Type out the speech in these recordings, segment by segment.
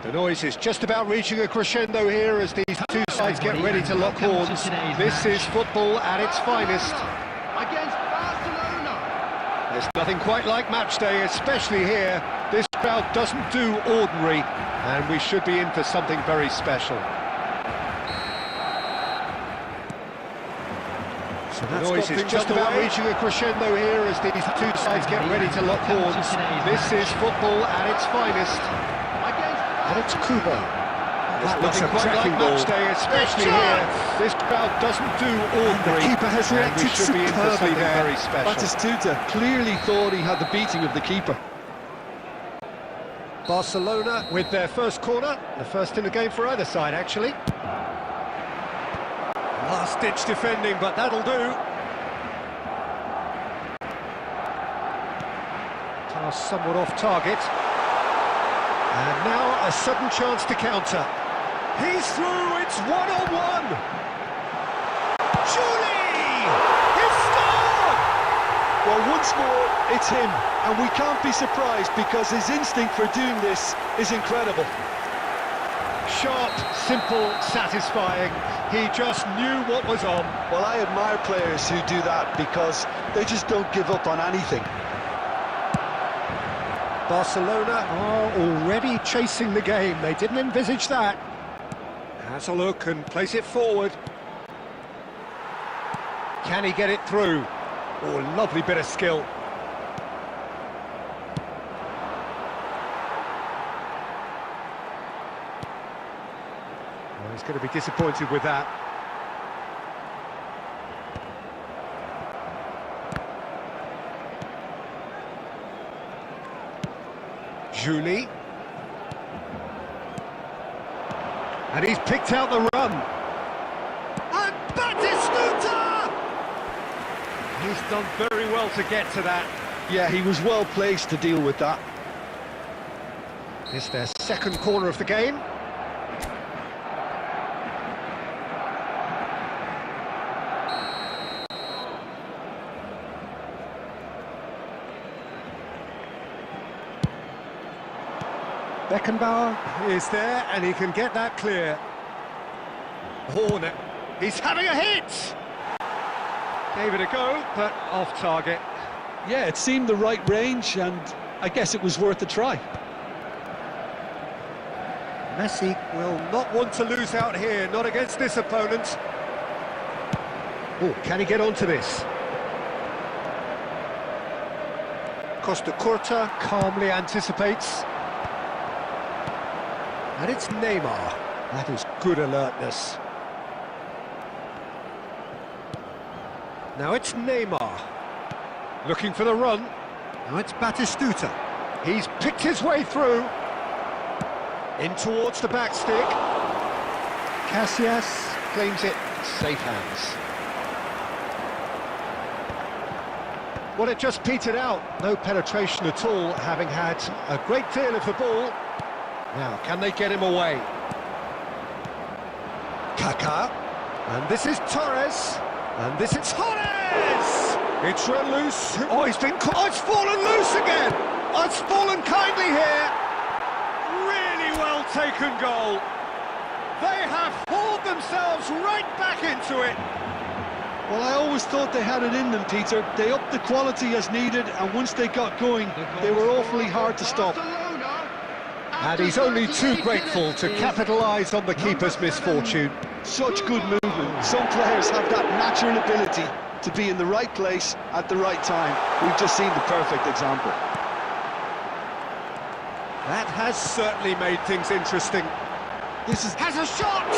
The noise is just about reaching a crescendo here as these two sides get ready to lock horns. This is football at its finest. Against Barcelona. There's nothing quite like match day, especially here. This crowd doesn't do ordinary, and we should be in for something very special. So the noise is just about reaching a crescendo here as these two sides get ready to lock horns. This is football at its finest. And it's Kuba. There's nothing quite like match day, especially here. This crowd doesn't do ordinary. The keeper has reacted should be in for superbly something there. very special. Batistuta clearly thought he had the beating of the keeper. Barcelona with their first corner, the first in the game for either side, actually. Last-ditch defending, but that'll do. Pass somewhat off target. And now a sudden chance to counter. He's through, it's one-on-one! Julie! He's scored! Well, once more, it's him, and we can't be surprised because his instinct for doing this is incredible. Sharp, simple, satisfying. He just knew what was on. Well, I admire players who do that because they just don't give up on anything. Barcelona are already chasing the game. They didn't envisage that. Has a look and place it forward. Can he get it through? Oh, lovely bit of skill. Well, he's going to be disappointed with that. Julie. And he's picked out the run. And Batistuta! He's done very well to get to that. Yeah, he was well placed to deal with that. It's their second corner of the game. Beckenbauer is there, and he can get that clear. Horner, he's having a hit! Gave it a go, but off target. Yeah, it seemed the right range, and I guess it was worth a try. Messi will not want to lose out here, not against this opponent. Oh, can he get onto this? Costa Curta calmly anticipates. And it's Neymar. That is good alertness. Now it's Neymar. Looking for the run. Now it's Batistuta. He's picked his way through. In towards the back stick. Casillas claims it. Safe hands. Well, it just petered out. No penetration at all, having had a great deal of the ball. Now, can they get him away? Kaká. And this is Torres. And this is Torres! It's run loose. Oh, he's been caught. Oh, it's fallen loose again! Oh, it's fallen kindly here. Really well taken goal. They have hauled themselves right back into it. Well, I always thought they had it in them, Peter. They upped the quality as needed, and once they got going, they were awfully hard to stop. And he's only too grateful to capitalise on the keeper's misfortune. Such good movement. Some players have that natural ability to be in the right place at the right time. We've just seen the perfect example. That has certainly made things interesting. This is... Has a shot!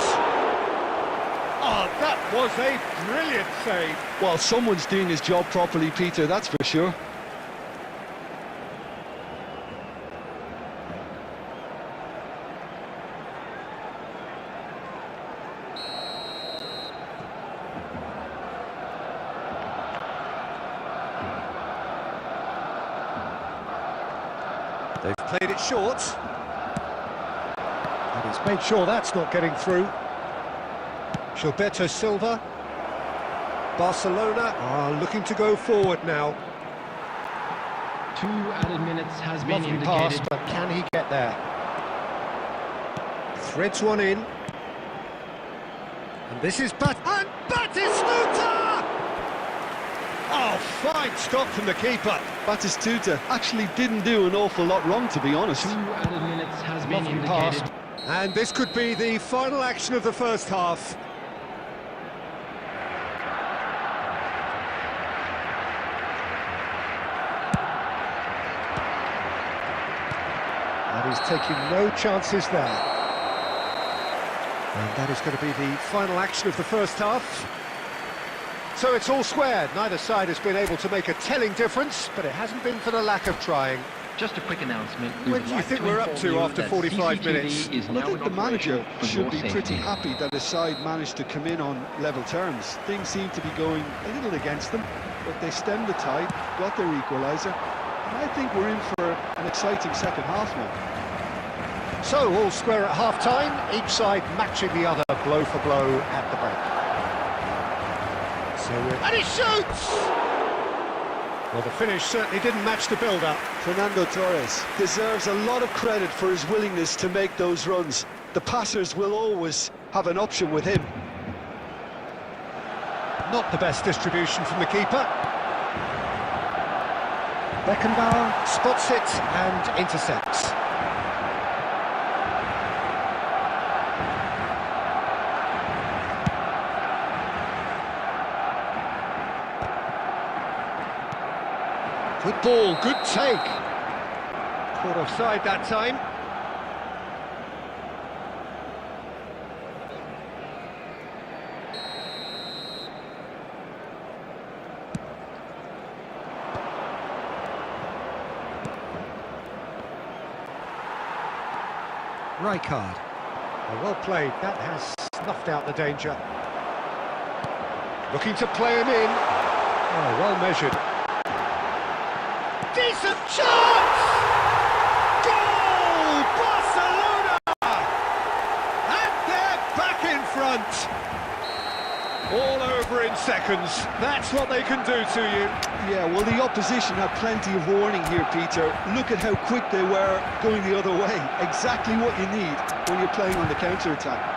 Oh, that was a brilliant save. Well, someone's doing his job properly, Peter, that's for sure. They've played it short. And he's made sure that's not getting through. Gilberto Silva. Barcelona are looking to go forward now. 2 added minutes has been Lovely indicated. pass, but can he get there? Threads one in. And this is and Batistuta! Oh, fine stop from the keeper. Batistuta actually didn't do an awful lot wrong, to be honest. 2 added minutes has been Lovely indicated. pass. And this could be the final action of the first half. And he's taking no chances there. And that is going to be the final action of the first half. So it's all squared. Neither side has been able to make a telling difference, but it hasn't been for the lack of trying. Just a quick announcement. When do you think we're up to after 45 minutes? Is I now think in the manager operation for should your be safety. pretty happy that his side managed to come in on level terms. Things seem to be going a little against them, but they stemmed the tide, got their equaliser, and I think we're in for an exciting second half now. So all square at half-time, each side matching the other blow for blow at the break. And he shoots! Well, the finish certainly didn't match the build-up. Fernando Torres deserves a lot of credit for his willingness to make those runs. The passers will always have an option with him. Not the best distribution from the keeper. Beckenbauer spots it and intercepts. Good ball, good take. Caught offside that time. Rijkaard. Well played, that has snuffed out the danger. Looking to play him in. Oh, well measured. Decent chance! Goal! Barcelona! And they're back in front. All over in seconds. That's what they can do to you. Yeah, well, the opposition had plenty of warning here, Peter. Look at how quick they were going the other way. Exactly what you need when you're playing on the counter-attack.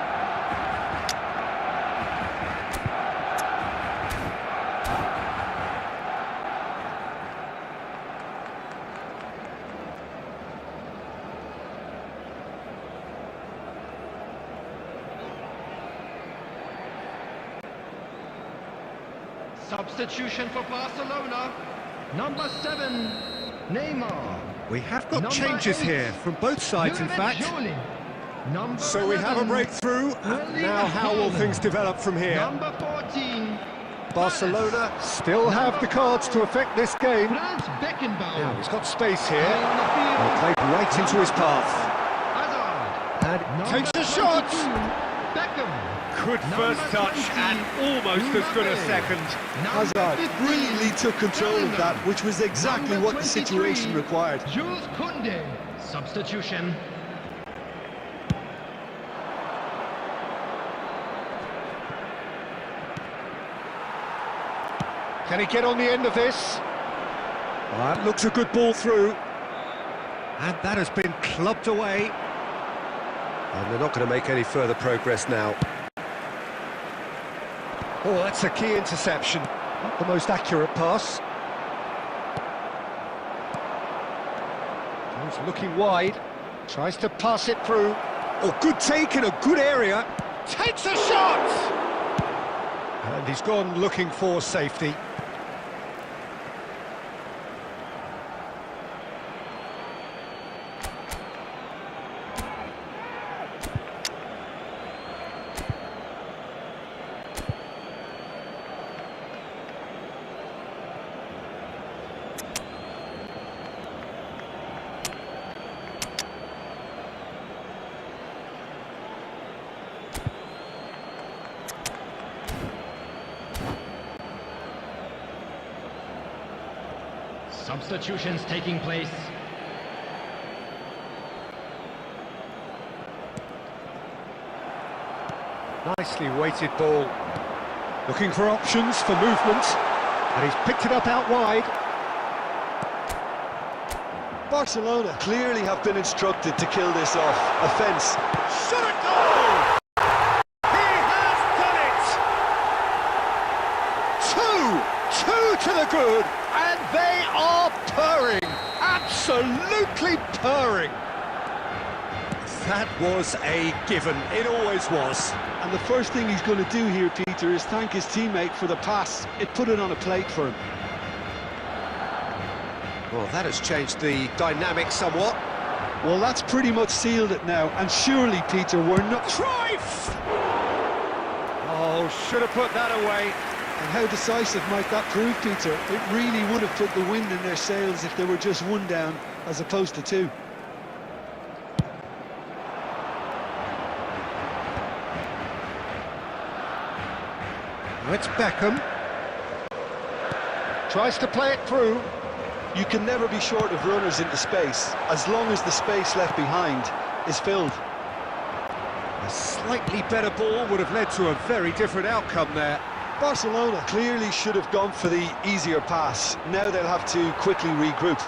Substitution for Barcelona. Number 7, Neymar. We have got Number changes 8, here from both sides, in fact. Jolie. Number So we have a 11, breakthrough. Now how will things develop from here? Number 14, Barcelona still have the cards to affect this game. Franz Beckenbauer. Now he's got space here. Playing on the field. Well, played right into his path. Hazard. And Number takes a shot. 22, Beckham. Good Number first touch 20, and almost as good a Mbappe. second. Number Hazard 15, brilliantly took control of that, which was exactly Number what the 23, situation required. Jules Koundé. Substitution. Can he get on the end of this? Well, that looks a good ball through. And that has been clubbed away. And they're not going to make any further progress now. Oh, that's a key interception. Not the most accurate pass. He's looking wide. Tries to pass it through. Oh, good take in a good area. Takes a shot! And he's gone looking for safety. Substitutions taking place. Nicely weighted ball. Looking for options for movement. And he's picked it up out wide. Barcelona clearly have been instructed to kill this off. Offence. Shot! two to the good, and they are purring, absolutely purring. That was a given, it always was. And the first thing he's going to do here, Peter, is thank his teammate for the pass. It put it on a plate for him. Well, that has changed the dynamic somewhat. Well, that's pretty much sealed it now, and surely, Peter, we're not... Cruyff! Oh, should have put that away. And how decisive might that prove, Peter? It really would have put the wind in their sails if they were just one down, as opposed to two. It's Beckham. Tries to play it through. You can never be short of runners into space, as long as the space left behind is filled. A slightly better ball would have led to a very different outcome there. Barcelona clearly should have gone for the easier pass. Now they'll have to quickly regroup.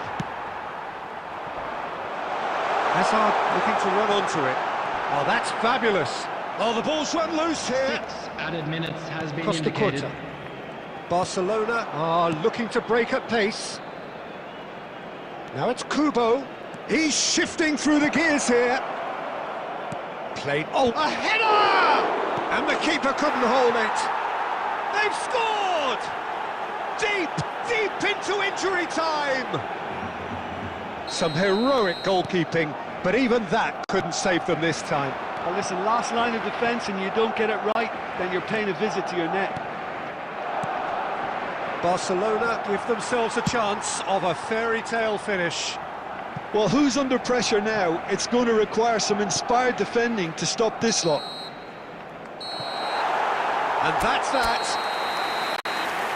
Hazard looking to run onto it. Oh, that's fabulous. Oh, the ball's run loose here. 6 added minutes has been Costa indicated. Curta. Barcelona are looking to break at pace. Now it's Kubo. He's shifting through the gears here. Played. Oh, a header! And the keeper couldn't hold it. They've scored! Deep into injury time! Some heroic goalkeeping, but even that couldn't save them this time. Well, listen, last line of defence and you don't get it right, then you're paying a visit to your net. Barcelona give themselves a chance of a fairy tale finish. Well, who's under pressure now? It's going to require some inspired defending to stop this lot. And that's that.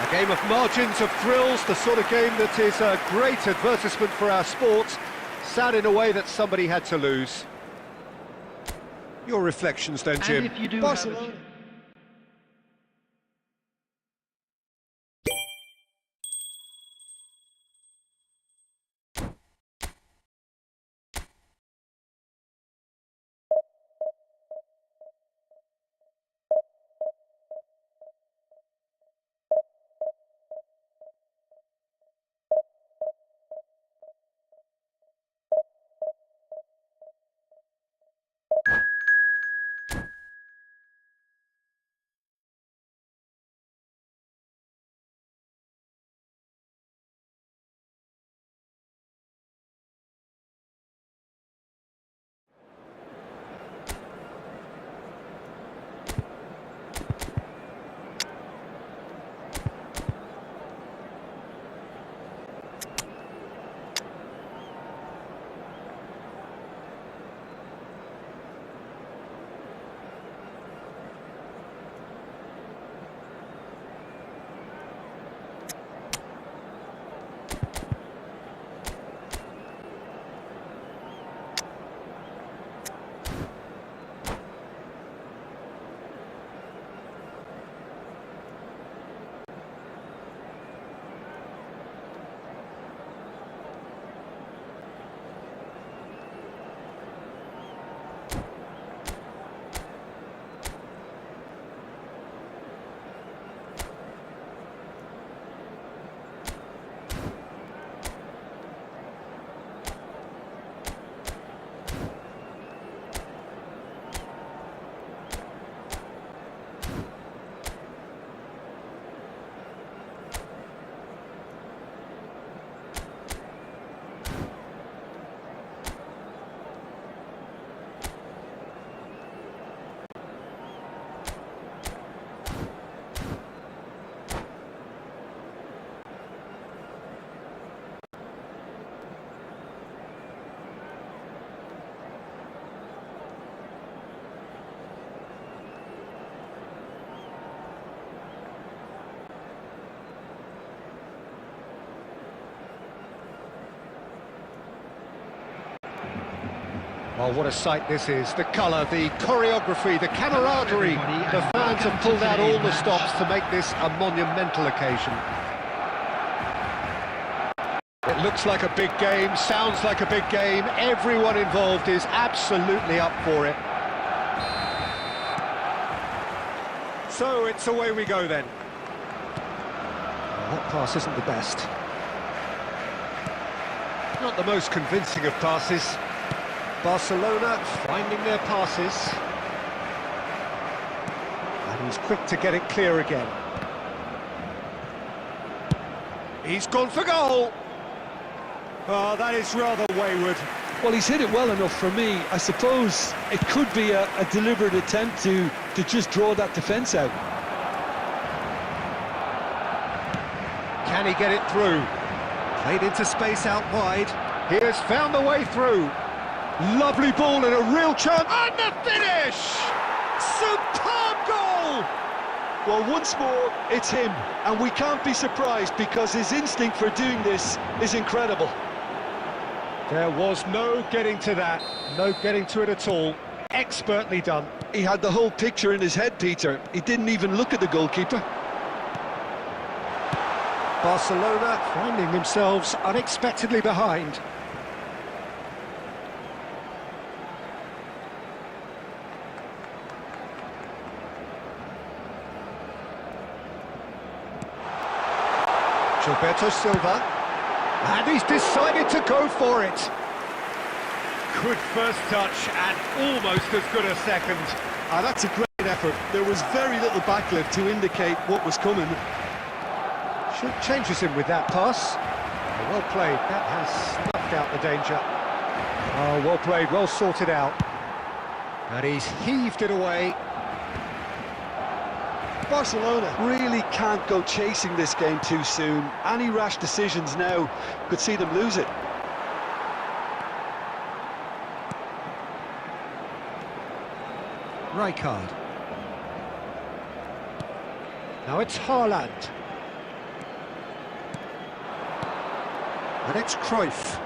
A game of margins, of thrills, the sort of game that is a great advertisement for our sport. Sad in a way that somebody had to lose. Your reflections then, Jim. And if you do Barcelona. Well, what a sight this is. The colour, the choreography, the camaraderie. The fans have pulled out all the stops to make this a monumental occasion. It looks like a big game, sounds like a big game. Everyone involved is absolutely up for it. So it's away we go then. That pass isn't the best. Not the most convincing of passes. Barcelona finding their passes. And he's quick to get it clear again. He's gone for goal. Oh, that is rather wayward. Well, he's hit it well enough for me. I suppose it could be a deliberate attempt to just draw that defence out. Can he get it through? Played into space out wide. He has found the way through. Lovely ball and a real chance. And the finish! Superb goal! Well, once more, it's him. And we can't be surprised because his instinct for doing this is incredible. There was no getting to that. No getting to it at all. Expertly done. He had the whole picture in his head, Peter. He didn't even look at the goalkeeper. Barcelona finding themselves unexpectedly behind. Gilberto Silva, and he's decided to go for it. Good first touch and almost as good a second. That's a great effort. There was very little backlift to indicate what was coming. Should changes him with that pass. Oh, well played, that has snuffed out the danger. Oh, well played, well sorted out. And he's heaved it away. Barcelona really can't go chasing this game too soon. Any rash decisions now could see them lose it. Rijkaard. Now it's Haaland. And it's Cruyff.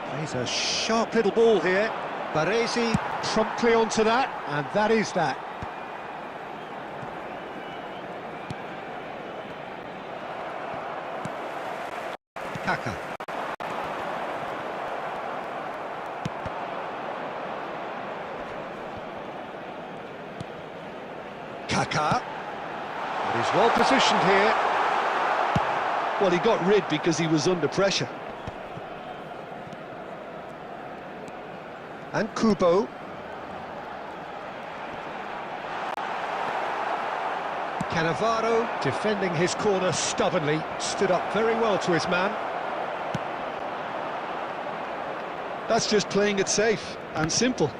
Plays a sharp little ball here. Baresi promptly onto that, and that is that. Kaka. Kaka. But he's well positioned here. Well, he got rid because he was under pressure. And Kubo. Cannavaro defending his corner stubbornly, stood up very well to his man. That's just playing it safe and simple.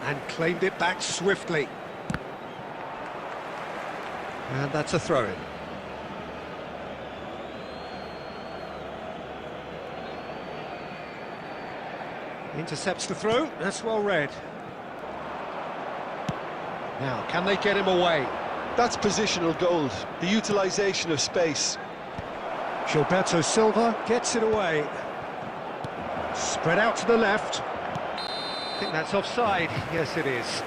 And claimed it back swiftly. And that's a throw-in. Intercepts the throw, that's well read. Now, can they get him away? That's positional gold, the utilisation of space. Gilberto Silva gets it away. Spread out to the left. I think that's offside. Yes, it is.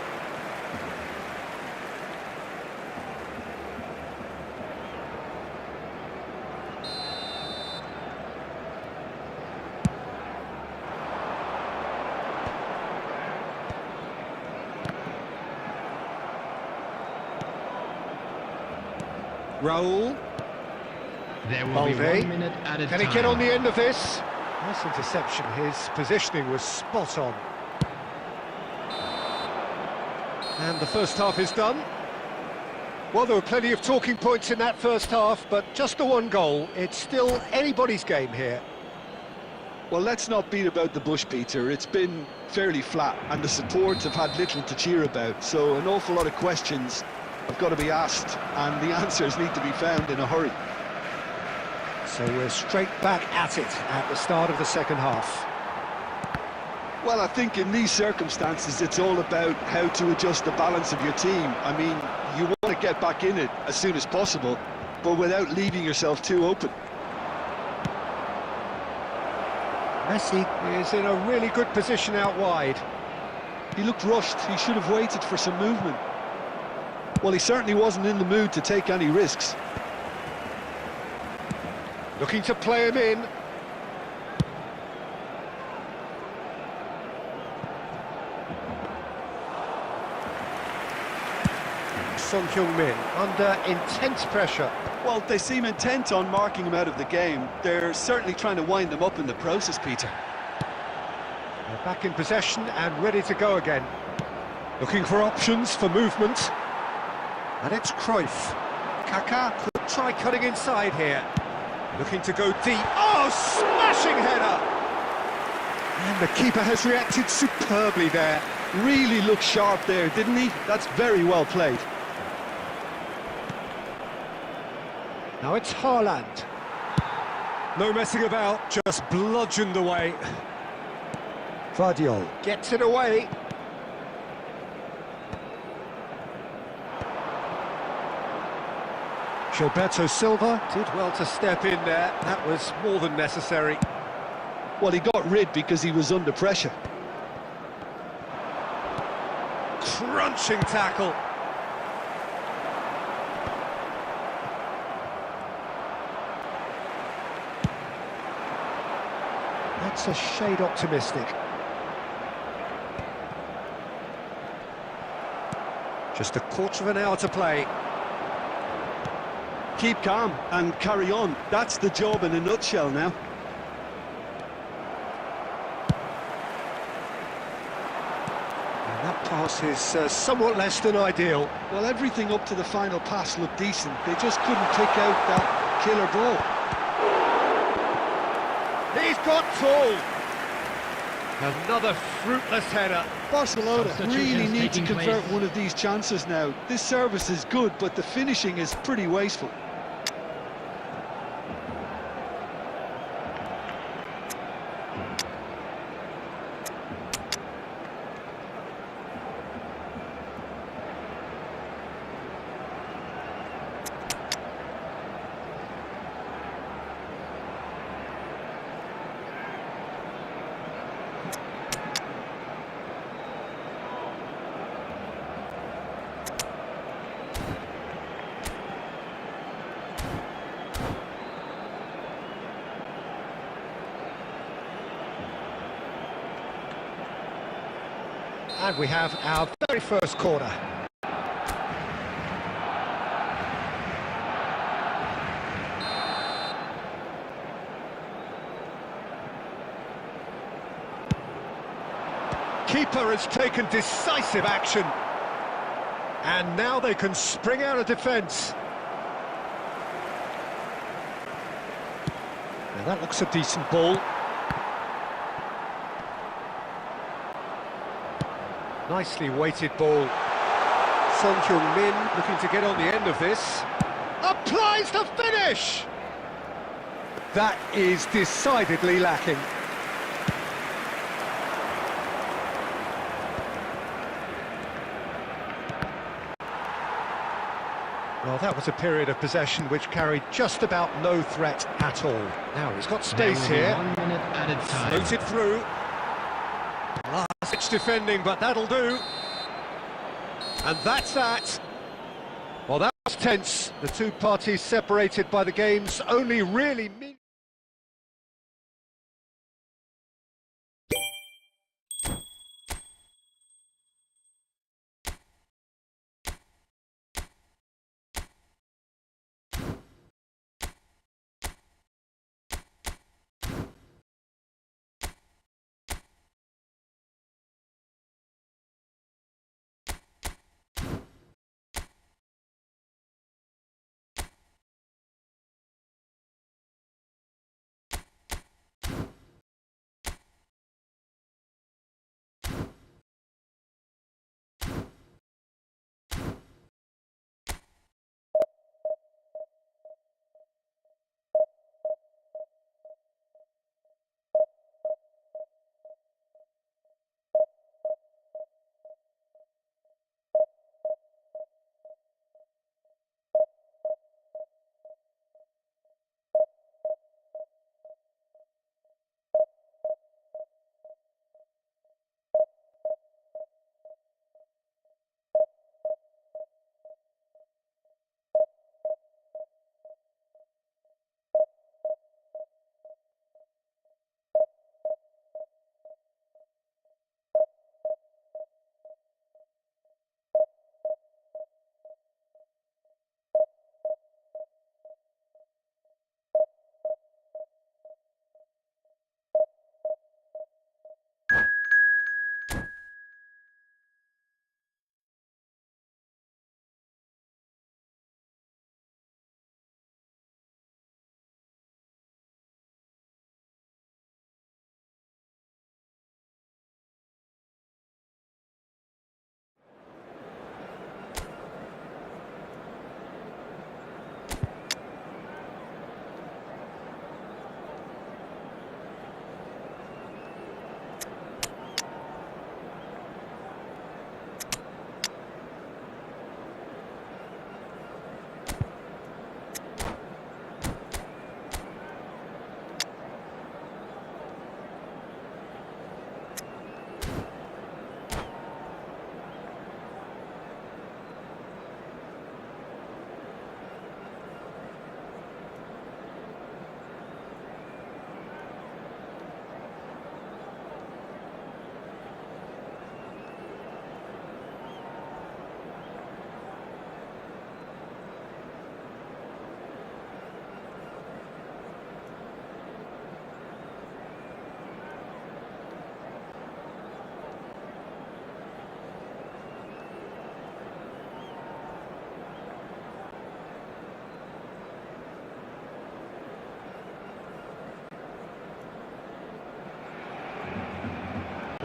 Raul. There will be 1 minute at a time. Can he get on the end of this? Nice interception. His positioning was spot on. And the first half is done. Well, there were plenty of talking points in that first half, but just the one goal. It's still anybody's game here. Well, let's not beat about the bush, Peter. It's been fairly flat, and the supports have had little to cheer about, so an awful lot of questions have got to be asked, and the answers need to be found in a hurry. So we're straight back at it at the start of the second half. Well, I think in these circumstances it's all about how to adjust the balance of your team. I mean, you want to get back in it as soon as possible, but without leaving yourself too open. Messi is in a really good position out wide. He looked rushed. He should have waited for some movement. Well, he certainly wasn't in the mood to take any risks. Looking to play him in. Son Heung-min under intense pressure. Well, they seem intent on marking him out of the game. They're certainly trying to wind them up in the process, Peter. They're back in possession and ready to go again. Looking for options for movement. And it's Cruyff. Kaká could try cutting inside here. Looking to go deep. Oh, smashing header! And the keeper has reacted superbly there. Really looked sharp there, didn't he? That's very well played. Now it's Haaland. No messing about, just bludgeoned away. Vardiol gets it away. Gilberto Silva did well to step in there. That was more than necessary. Well, he got rid because he was under pressure. Crunching tackle. That's a shade optimistic. Just a quarter of an hour to play. Keep calm and carry on. That's the job in a nutshell now. And that pass is somewhat less than ideal. Well, everything up to the final pass looked decent. They just couldn't pick out that killer ball. He's got full. Another fruitless header. Barcelona really Substitutions need to taking convert place. one of these chances now. This service is good, but the finishing is pretty wasteful. And we have our very first corner. Keeper has taken decisive action. And now they can spring out of defence. Now that looks a decent ball. Nicely weighted ball. Son Heung-min looking to get on the end of this. Applies the finish! That is decidedly lacking. Well, that was a period of possession which carried just about no threat at all. Now he's got space here. 1 minute added time. Floated through. Last-ditch defending, but that'll do. And that's that. Well, that was tense. The two parties separated by the game's only really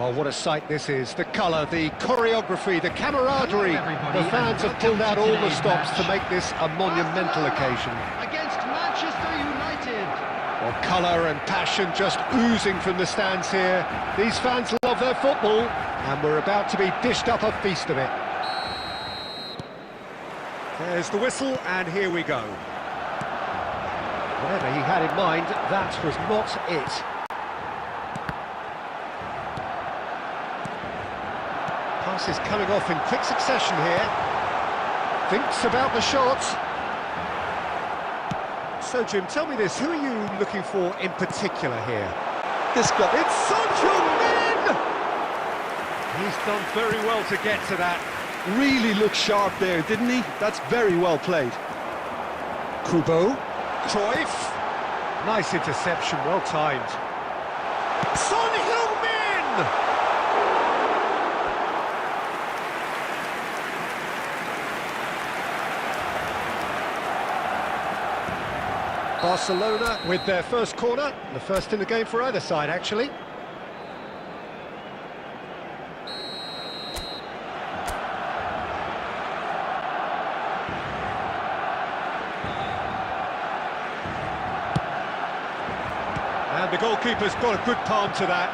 Oh, what a sight this is. The colour, the choreography, the camaraderie. Hello, The fans have pulled out all the stops to make this a monumental occasion. Against Manchester United. Well, colour and passion just oozing from the stands here. These fans love their football, and we're about to be dished up a feast of it. There's the whistle, and here we go. Whatever he had in mind, that was not it. Passes coming off in quick succession here. Thinks about the shot. So, Jim, tell me this, who are you looking for in particular here? This guy. It's Son Heung-min! He's done very well to get to that. Really looked sharp there, didn't he? That's very well played. Kubo. Cruyff. Nice interception, well timed. Son Heung-min! Barcelona with their first corner, the first in the game for either side, actually. And the goalkeeper's got a good palm to that.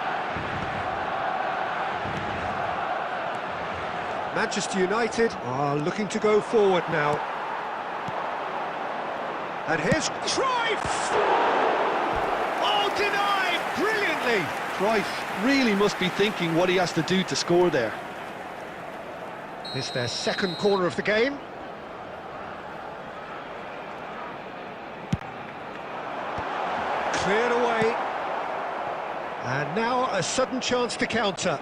Manchester United are looking to go forward now. And here's Cruyff! Oh, denied brilliantly! Cruyff really must be thinking what he has to do to score there. It's their second corner of the game. Cleared away. And now a sudden chance to counter.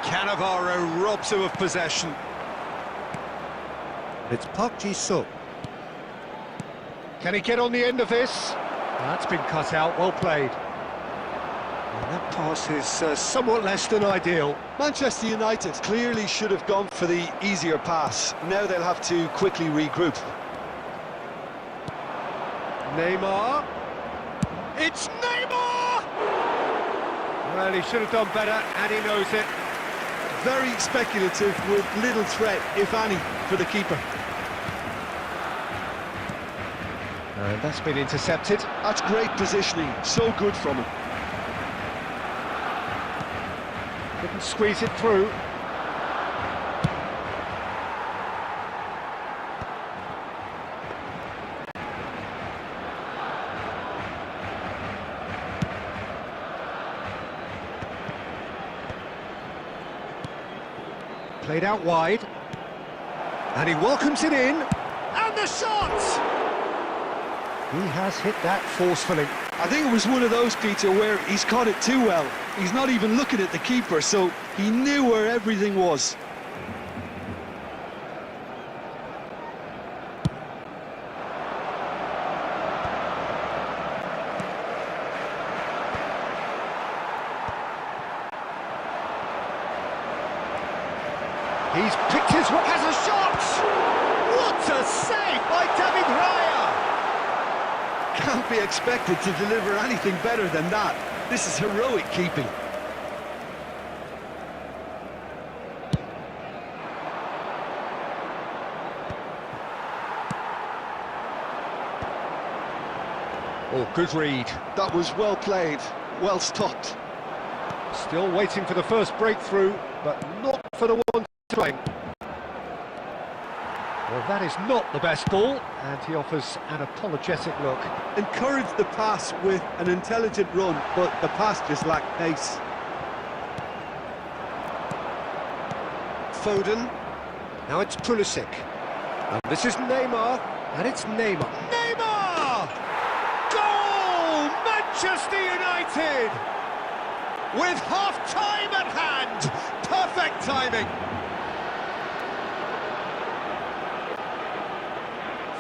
Cannavaro robs him of possession. It's Park Ji-suk. Can he get on the end of this? That's been cut out, well played. And that pass is somewhat less than ideal. Manchester United clearly should have gone for the easier pass. Now they'll have to quickly regroup. Neymar. It's Neymar! Well, he should have done better, and he knows it. Very speculative with little threat, if any, for the keeper. And that's been intercepted. That's great positioning, so good from him. Couldn't squeeze it through. Played out wide. And he welcomes it in. And the shot! He has hit that forcefully. I think it was one of those, Peter, where he's caught it too well. He's not even looking at the keeper, so he knew where everything was. He's picked his... has a shot! What a save by David Raya! Can't be expected to deliver anything better than that. This is heroic keeping. Oh, good read. That was well played, well stopped. Still waiting for the first breakthrough, but not for the one trying. Well, that is not the best ball, and he offers an apologetic look. Encouraged the pass with an intelligent run, but the pass just lacked pace. Foden. Now it's Pulisic. And this is Neymar, and it's Neymar. Neymar! Goal! Manchester United! With half-time at hand! Perfect timing!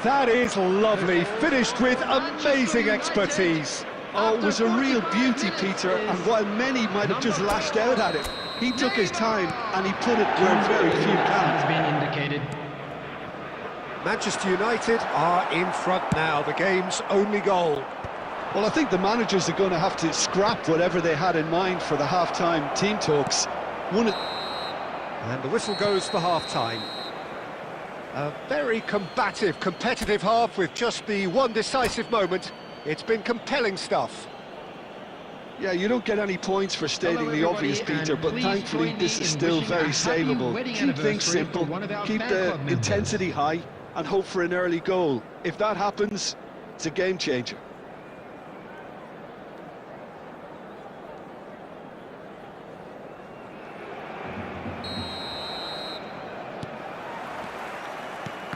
That is lovely, finished with amazing expertise. Oh, it was a real beauty, Peter, and while many might have just lashed out at it, he took his time and he put it where very few Has can. been indicated. Manchester United are in front now, the game's only goal. Well, I think the managers are going to have to scrap whatever they had in mind for the half-time team talks. And the whistle goes for half-time. A very combative, competitive half with just the one decisive moment. It's been compelling stuff. Yeah, you don't get any points for stating the obvious, Peter, but thankfully this is still very savable. Keep things simple, keep the intensity high, and hope for an early goal. If that happens, it's a game changer.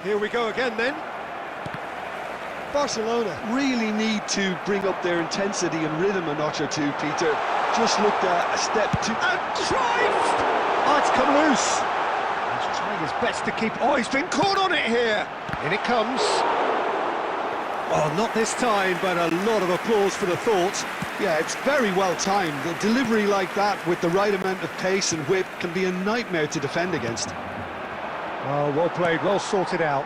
Here we go again then. Barcelona really need to bring up their intensity and rhythm a notch or two, Peter. Just looked a step too... And Cruyff! Oh, it's come loose. He's trying his best to keep... Oh, he's been caught on it here. In it comes. Oh, not this time, but a lot of applause for the thought. Yeah, it's very well timed. The delivery like that with the right amount of pace and whip can be a nightmare to defend against. Oh, well played, well sorted out.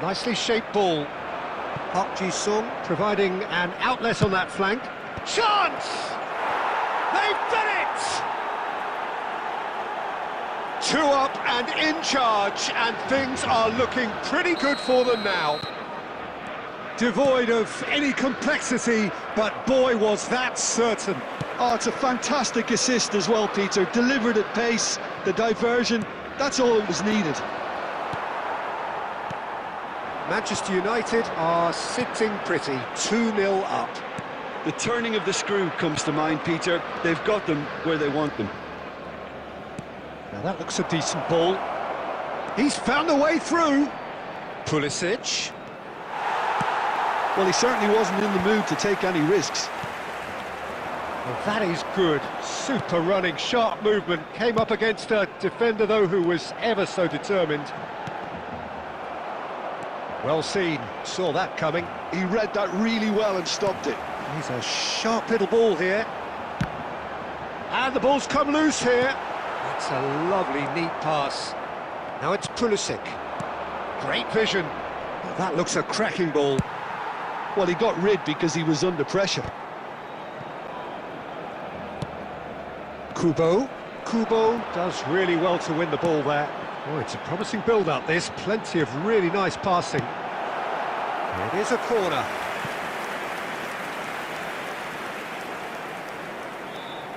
Nicely shaped ball. Park Ji-sung providing an outlet on that flank. Chance! They've done it! 2 up and in charge, and things are looking pretty good for them now. Devoid of any complexity, but boy was that certain. Oh, it's a fantastic assist as well, Peter. Delivered at pace, the diversion, that's all that was needed. Manchester United are sitting pretty, 2-0 up. The turning of the screw comes to mind, Peter. They've got them where they want them. Now that looks a decent ball. He's found a way through. Pulisic. Well, he certainly wasn't in the mood to take any risks. Well, that is good. Super running, sharp movement. Came up against a defender, though, who was ever so determined. Well seen. Saw that coming. He read that really well and stopped it. He's a sharp little ball here. And the ball's come loose here. That's a lovely, neat pass. Now it's Pulisic. Great vision. Well, that looks a cracking ball. Well, he got rid because he was under pressure. Kubo does really well to win the ball there. Oh, it's a promising build-up, this. Plenty of really nice passing. It is a corner.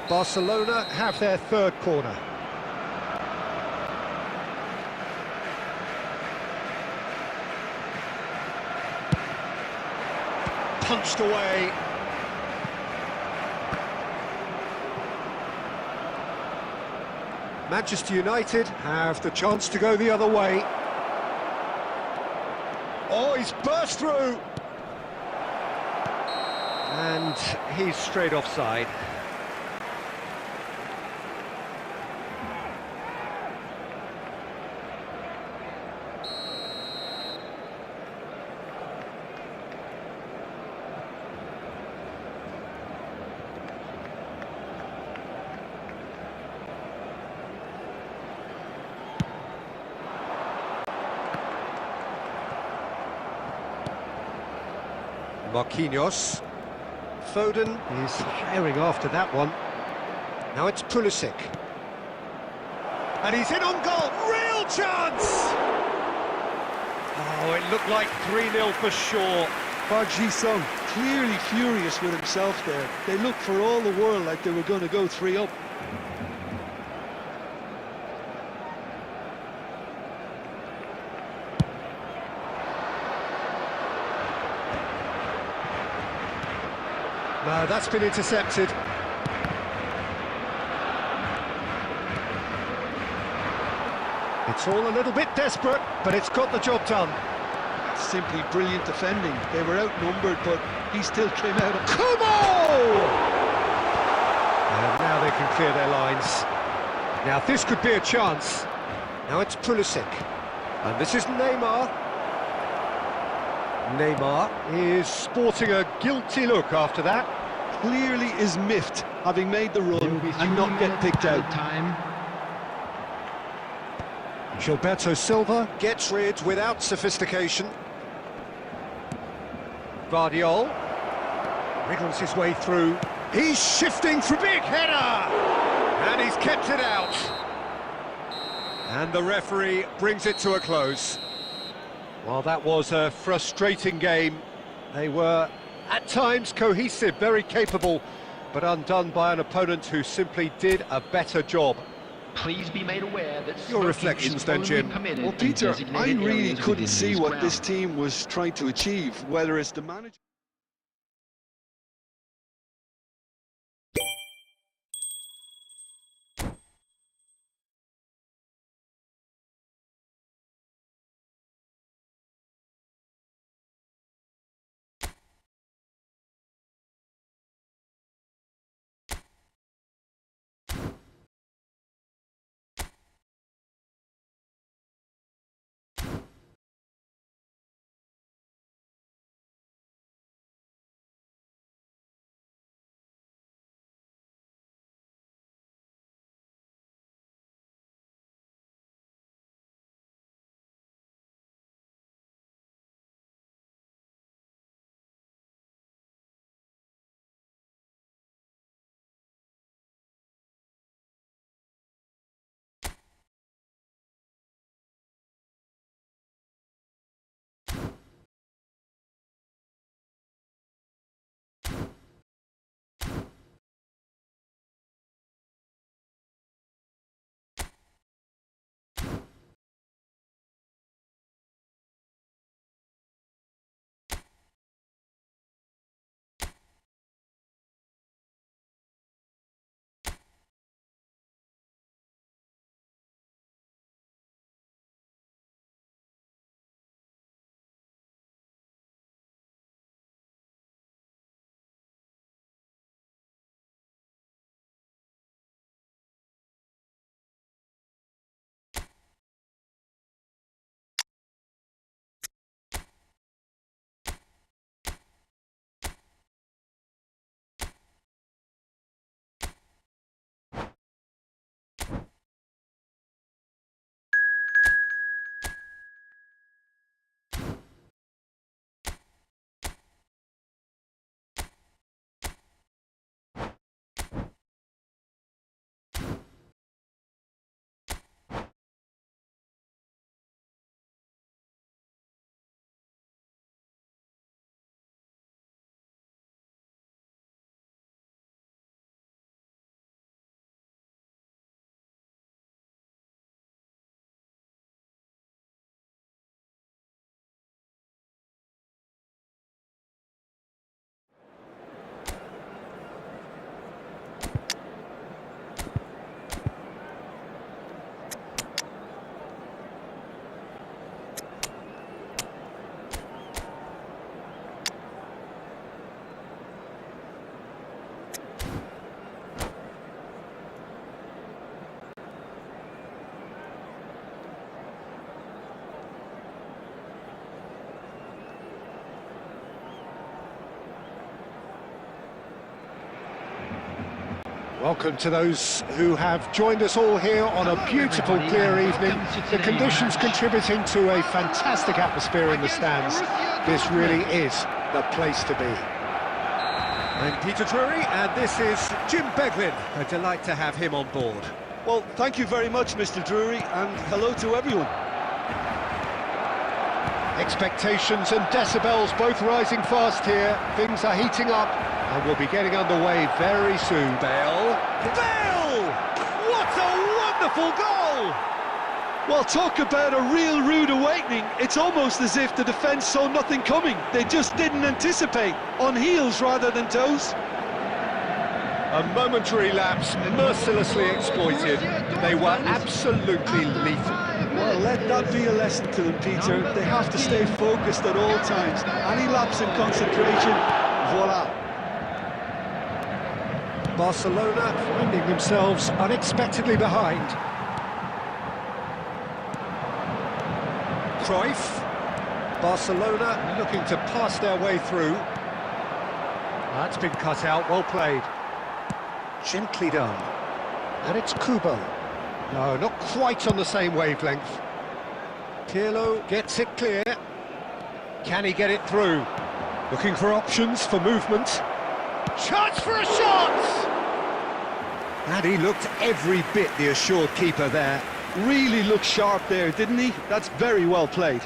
Barcelona have their third corner. Punched away. Manchester United have the chance to go the other way. Oh, he's burst through! And he's straight offside. Marquinhos. Foden is herring after that one. Now it's Pulisic. And he's in on goal. Real chance! Oh, it looked like 3-0 for sure. Park Ji-sung clearly furious with himself there. They looked for all the world like they were going to go 3 up. No, that's been intercepted. It's all a little bit desperate, but it's got the job done. Simply brilliant defending. They were outnumbered, but he still came out. Kubo! And now they can clear their lines. Now this could be a chance. Now it's Pulisic. And this is Neymar. Neymar is sporting a guilty look after that. Clearly is miffed, having made the run and not get picked out. Gilberto Silva gets rid without sophistication. Gvardiol. Wriggles his way through. He's shifting for big header! And he's kept it out. And the referee brings it to a close. Well, that was a frustrating game. They were, at times, cohesive, very capable, but undone by an opponent who simply did a better job. Please be made aware that Your reflections then, Jim. Well, Peter, I really couldn't see what this team was trying to achieve, whether it's the manager... Welcome to those who have joined us all here on a beautiful, clear evening. The conditions contributing to a fantastic atmosphere in the stands. This really is the place to be. I'm Peter Drury, and this is Jim Beglin. A delight to have him on board. Well, thank you very much, Mr. Drury, and hello to everyone. Expectations and decibels both rising fast here. Things are heating up, and we'll be getting underway very soon. Bale! What a wonderful goal! Well, talk about a real rude awakening. It's almost as if the defence saw nothing coming. They just didn't anticipate, on heels rather than toes. A momentary lapse, mercilessly exploited. They were absolutely lethal. Well, let that be a lesson to them, Peter. They have to stay focused at all times. Any lapse in concentration, voila. Barcelona finding themselves unexpectedly behind. Cruyff. Barcelona looking to pass their way through. That's been cut out, well played. Gently done. And it's Kubo. No, not quite on the same wavelength. Pirlo gets it clear. Can he get it through? Looking for options for movement. Chance for a shot! And he looked every bit the assured keeper there. Really looked sharp there, didn't he? That's very well played.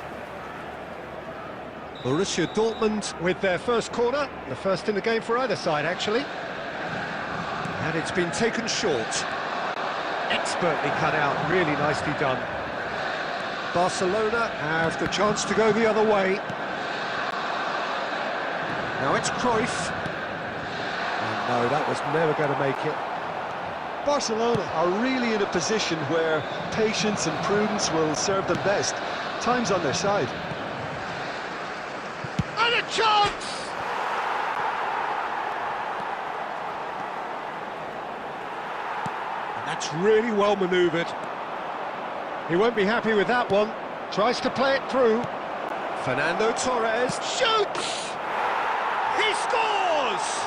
Borussia Dortmund with their first corner, the first in the game for either side actually. And it's been taken short. Expertly cut out, really nicely done. Barcelona have the chance to go the other way. Now it's Cruyff. And no, that was never going to make it. Barcelona are really in a position where patience and prudence will serve them best. Time's on their side. And a chance! And that's really well manoeuvred. He won't be happy with that one. Tries to play it through. Fernando Torres shoots! He scores!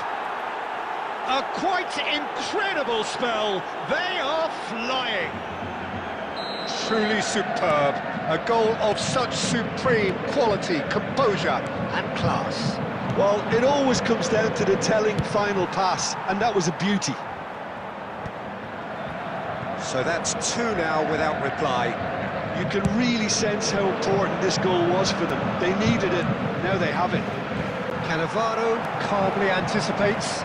A quite incredible spell. They are flying. Truly superb. A goal of such supreme quality, composure and class. Well, it always comes down to the telling final pass, and that was a beauty. So that's two now without reply. You can really sense how important this goal was for them. They needed it, now they have it. Cannavaro calmly anticipates.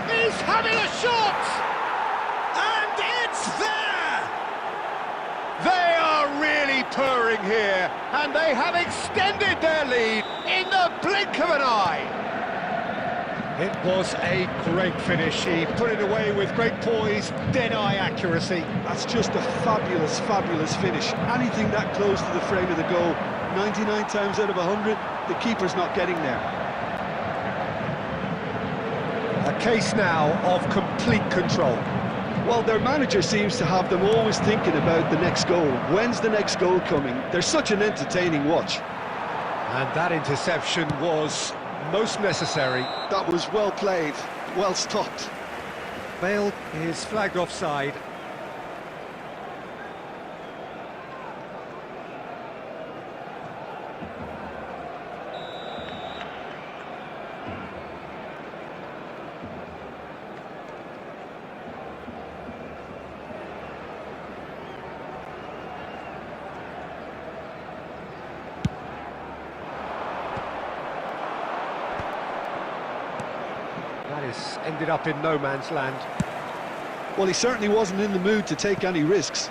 He's having a shot! And it's there! They are really purring here, and they have extended their lead in the blink of an eye. It was a great finish. He put it away with great poise, dead-eye accuracy. That's just a fabulous, fabulous finish. Anything that close to the frame of the goal, 99 times out of 100, the keeper's not getting there. A case now of complete control. Well, their manager seems to have them always thinking about the next goal. When's the next goal coming? They're such an entertaining watch. And that interception was most necessary. That was well played, well stopped. Bale is flagged offside. That has ended up in no man's land. Well, he certainly wasn't in the mood to take any risks.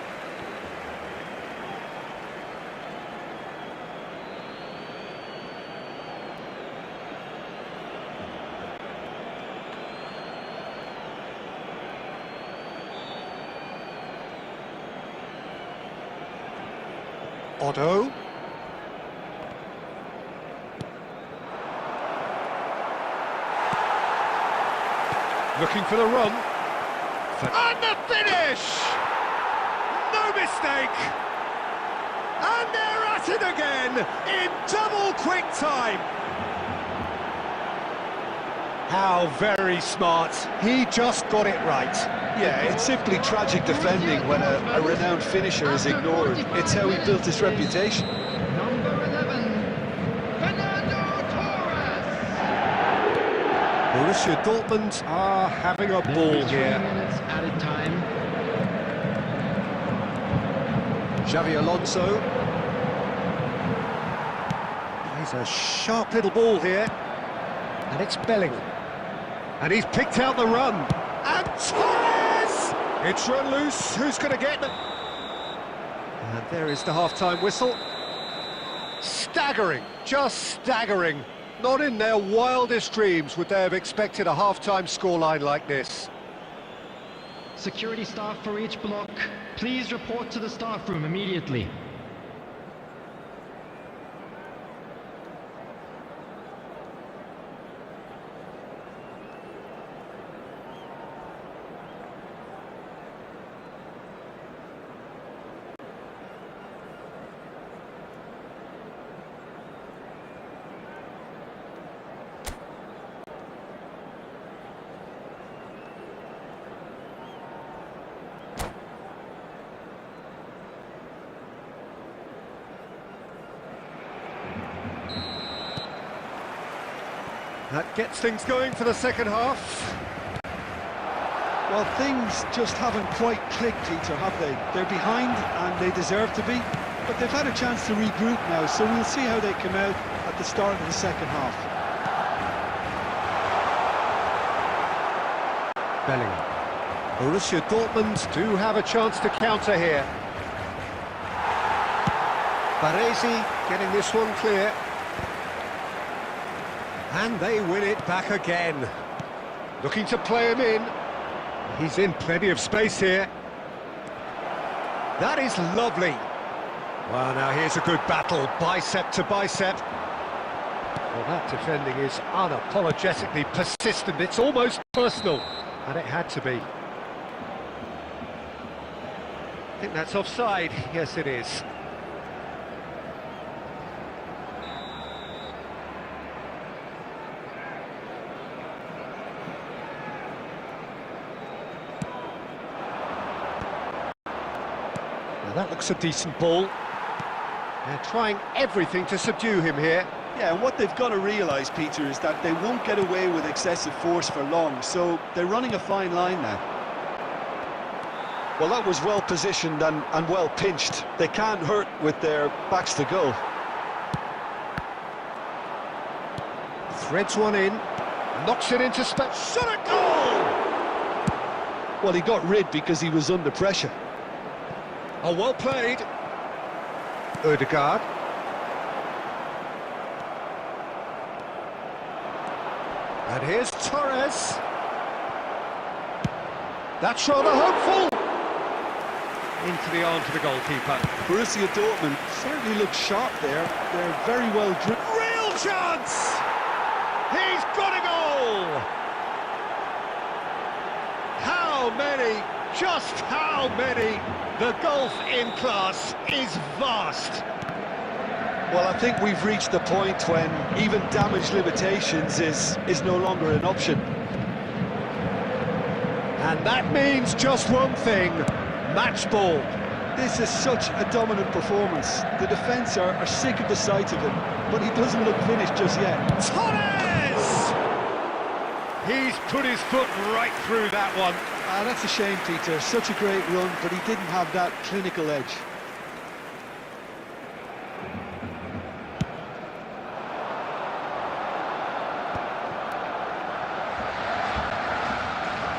Otto. Looking for the run. And the finish! No mistake! And they're at it again in double quick time. How very smart. He just got it right. Yeah, it's simply tragic defending when a renowned finisher is ignored. It's how he built his reputation. Number 11, Fernando Torres. Borussia Dortmund are having a ball 3 here. minutes added time. Xavi Alonso. He's a sharp little ball here. And it's Bellingham. And he's picked out the run. And Torres! It's run loose. Who's going to get them? And there is the half-time whistle. Staggering, just staggering. Not in their wildest dreams would they have expected a half-time scoreline like this. Security staff for each block, please report to the staff room immediately. That gets things going for the second half. Well, things just haven't quite clicked, Peter, have they? They're behind and they deserve to be, but they've had a chance to regroup now, so we'll see how they come out at the start of the second half. Bellingham. Borussia Dortmund do have a chance to counter here. Baresi getting this one clear. And they win it back again. Looking to play him in. He's in plenty of space here. That is lovely. Well, now here's a good battle, bicep to bicep. Well, that defending is unapologetically persistent. It's almost personal, and it had to be. I think that's offside. Yes, it is. Now that looks a decent ball. They're trying everything to subdue him here. Yeah, and what they've got to realise, Peter, is that they won't get away with excessive force for long, so they're running a fine line now. Well, that was well positioned and well pinched. They can't hurt with their backs to goal. Threads one in, knocks it into space. Shot at goal! Well, he got rid because he was under pressure. Oh, well played. Odegaard. And here's Torres. That's rather hopeful. Into the arms of the goalkeeper. Borussia Dortmund certainly look sharp there. They're very well driven. Real chance! He's got a goal! How many? Just how many? The golf in class is vast. Well, I think we've reached the point when even damage limitations is no longer an option. And that means just one thing. Match ball. This is such a dominant performance. The defence are sick of the sight of him, but he doesn't look finished just yet. Torres! He's put his foot right through that one. Ah, that's a shame, Peter. Such a great run, but he didn't have that clinical edge.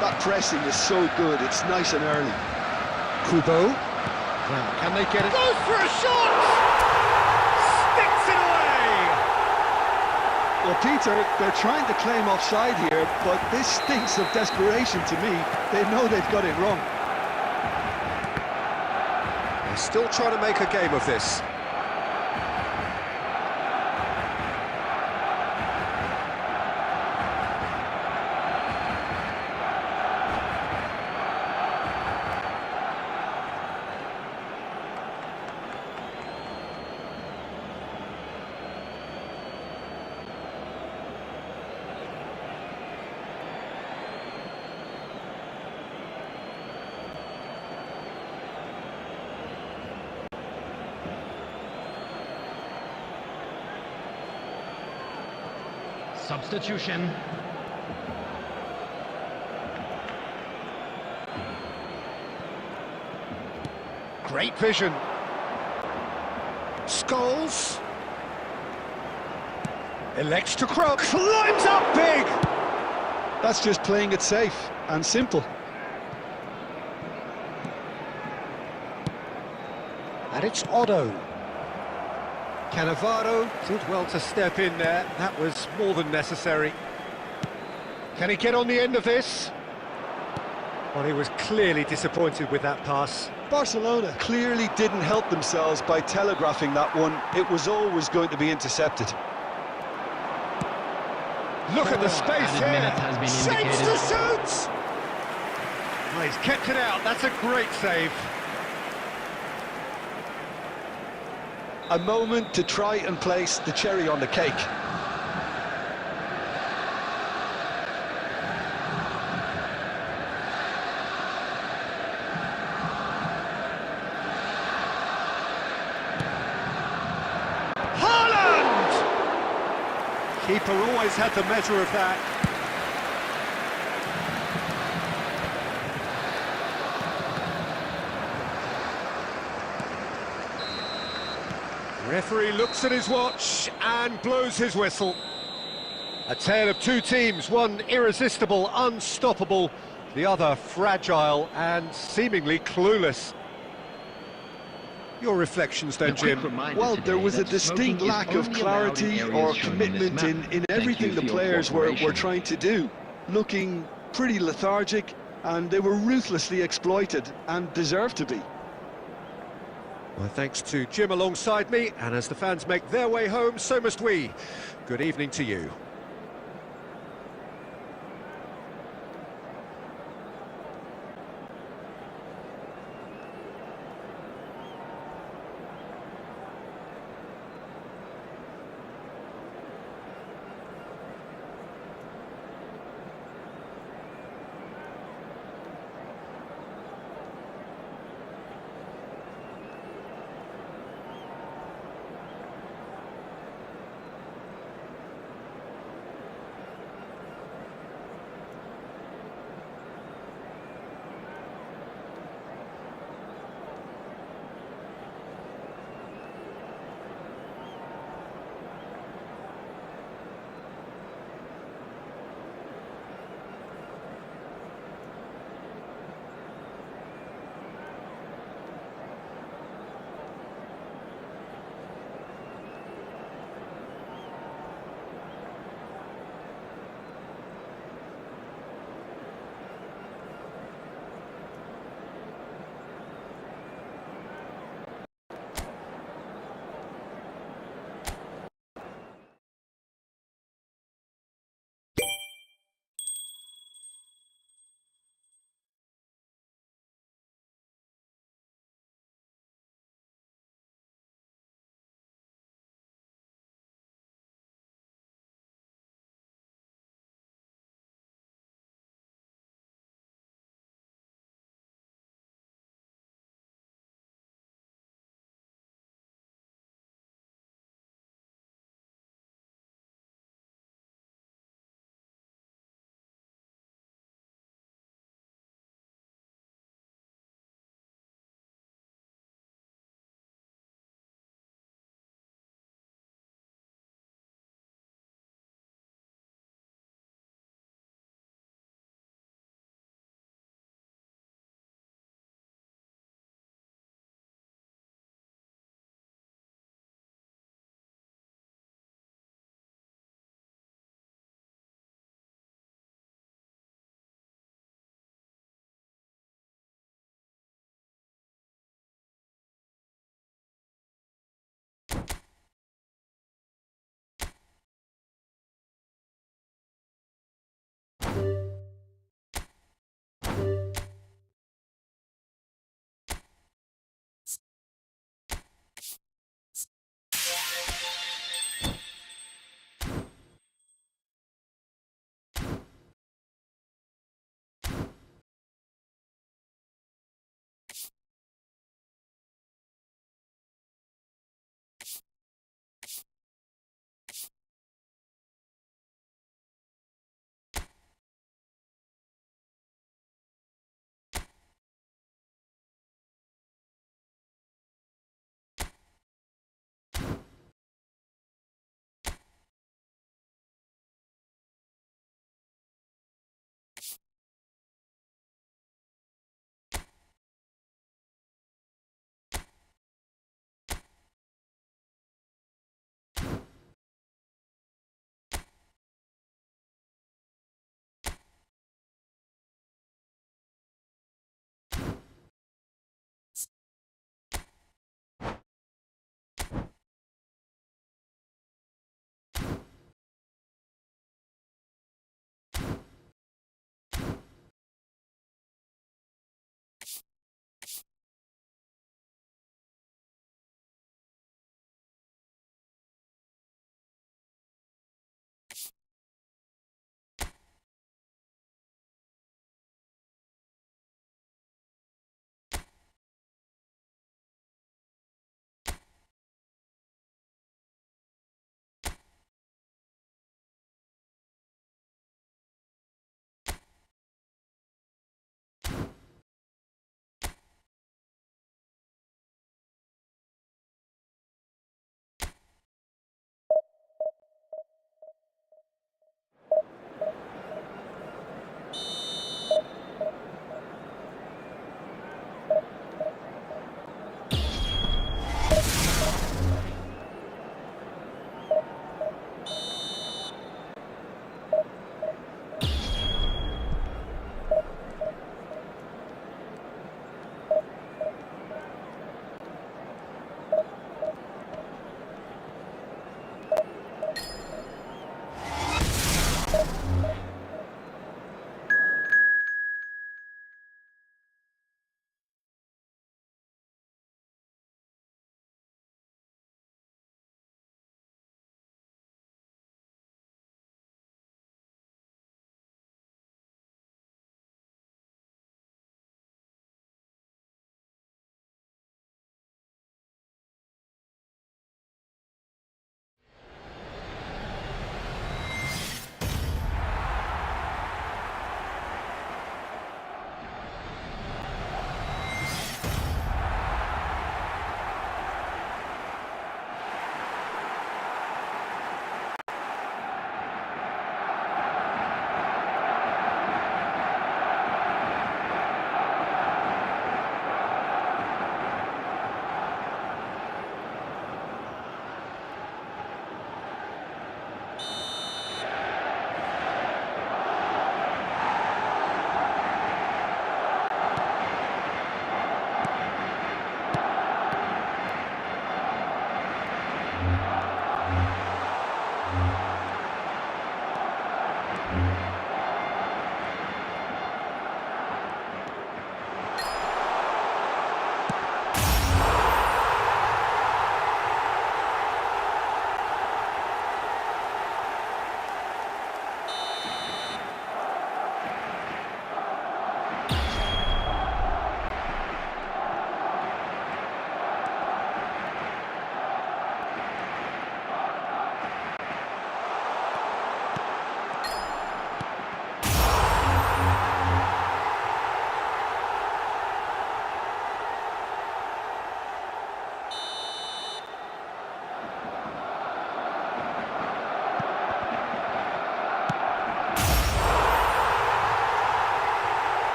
That pressing is so good. It's nice and early. Kubo. Now, can they get it? Goes for a shot! Sticks it away! Well, Peter, they're trying to claim offside here, but this stinks of desperation to me. They know they've got it wrong. They're still trying to make a game of this. Substitution. Great vision. Scholes. Elects to cross. Climbs up big! That's just playing it safe and simple. And it's Otto. Cannavaro did well to step in there. That was more than necessary. Can he get on the end of this? Well, he was clearly disappointed with that pass. Barcelona clearly didn't help themselves by telegraphing that one. It was always going to be intercepted. Look at the space Added here. minute has been Shapes indicated. to shoot! Well, he's kept it out. That's a great save. A moment to try and place the cherry on the cake. goalkeeper always had the measure of that. Referee looks at his watch and blows his whistle. A tale of two teams, one irresistible, unstoppable, the other fragile and seemingly clueless. Your reflections then, Jim? Well, there was a distinct lack of clarity or commitment in everything the players were trying to do. Looking pretty lethargic, and they were ruthlessly exploited and deserved to be. Well, thanks to Jim alongside me, and as the fans make their way home, so must we. Good evening to you.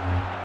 Torres.